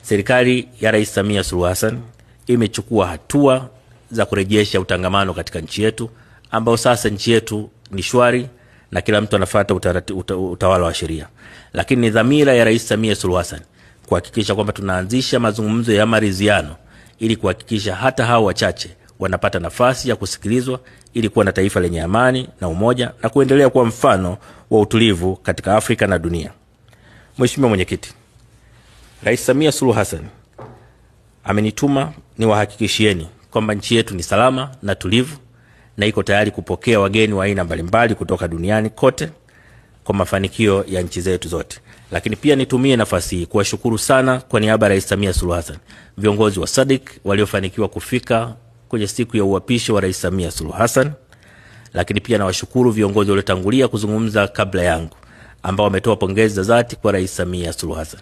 serikali ya Rais Samia Suluhu Hassan imechukua hatua za kurejesha utangamano katika nchi yetu, ambao sasa nchi yetu ni shwari na kila mtu anafuata utawala wa sheria. Lakini ni dhamira ya Rais Samia Suluhu Hassan kuhakikisha kwamba tunaanzisha mazungumzo ya maridhiano ili kuhakikisha hata hao wachache wanapata nafasi ya kusikilizwa ili kuwa na taifa lenye amani na umoja na kuendelea kuwa mfano wa utulivu katika Afrika na dunia. Mheshimiwa Mwenyekiti, Rais Samia Suluhu Hassan amenituma niwahakikishieni kwamba nchi yetu ni salama na tulivu na iko tayari kupokea wageni wa aina mbalimbali kutoka duniani kote kwa mafanikio ya nchi zetu zote. Lakini pia nitumie nafasi hii kuwashukuru sana kwa niaba ya Rais Samia Suluhu Hassan viongozi wa SADC waliofanikiwa kufika kwenye siku ya uapisho wa Rais Samia Suluhu Hassan. Lakini pia nawashukuru viongozi waliotangulia kuzungumza kabla yangu ambao wametoa pongezi za dhati kwa Rais Samia Suluhu Hassan.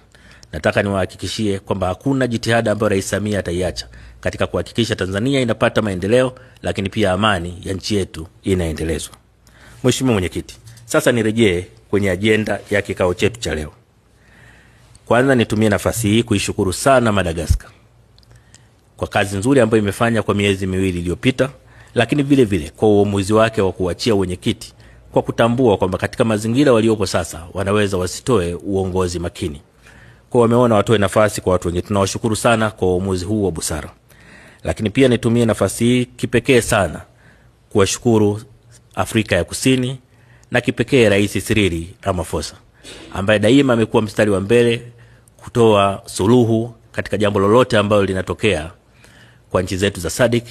Nataka niwahakikishie kwamba hakuna jitihada ambayo Rais Samia ataiacha katika kuhakikisha Tanzania inapata maendeleo, lakini pia amani ya nchi yetu inaendelezwa. Mheshimiwa Mwenyekiti, sasa nirejee kwenye ajenda ya kikao chetu cha leo. Kwanza nitumie nafasi hii kuishukuru sana Madagascar kwa kazi nzuri ambayo imefanya kwa miezi miwili iliyopita, lakini vile vile kwa uamuzi wake wa kuachia wenyekiti kwa kutambua kwamba katika mazingira waliopo sasa wanaweza wasitoe uongozi makini. Kwa wameona watoe nafasi kwa watu wengine. Tunawashukuru sana kwa uamuzi huu wa busara. Lakini pia nitumie nafasi hii kipekee sana kuwashukuru Afrika ya Kusini na kipekee Rais Cyril Ramaphosa ambaye daima amekuwa mstari wa mbele kutoa suluhu katika jambo lolote ambalo linatokea kwa nchi zetu za SADC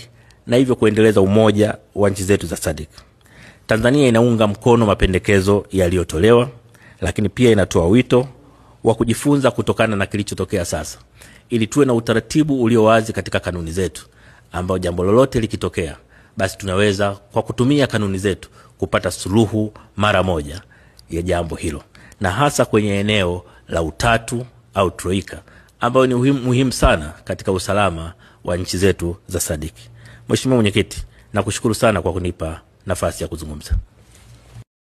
na hivyo kuendeleza umoja wa nchi zetu za SADC. Tanzania inaunga mkono mapendekezo yaliyotolewa, lakini pia inatoa wito wa kujifunza kutokana na kilichotokea sasa ili tuwe na utaratibu ulio wazi katika kanuni zetu, ambao jambo lolote likitokea basi tunaweza kwa kutumia kanuni zetu kupata suluhu mara moja ya jambo hilo, na hasa kwenye eneo la utatu au troika ambao ni muhimu sana katika usalama wa nchi zetu za SADC. Mheshimiwa Mwenyekiti, nakushukuru sana kwa kunipa nafasi ya kuzungumza.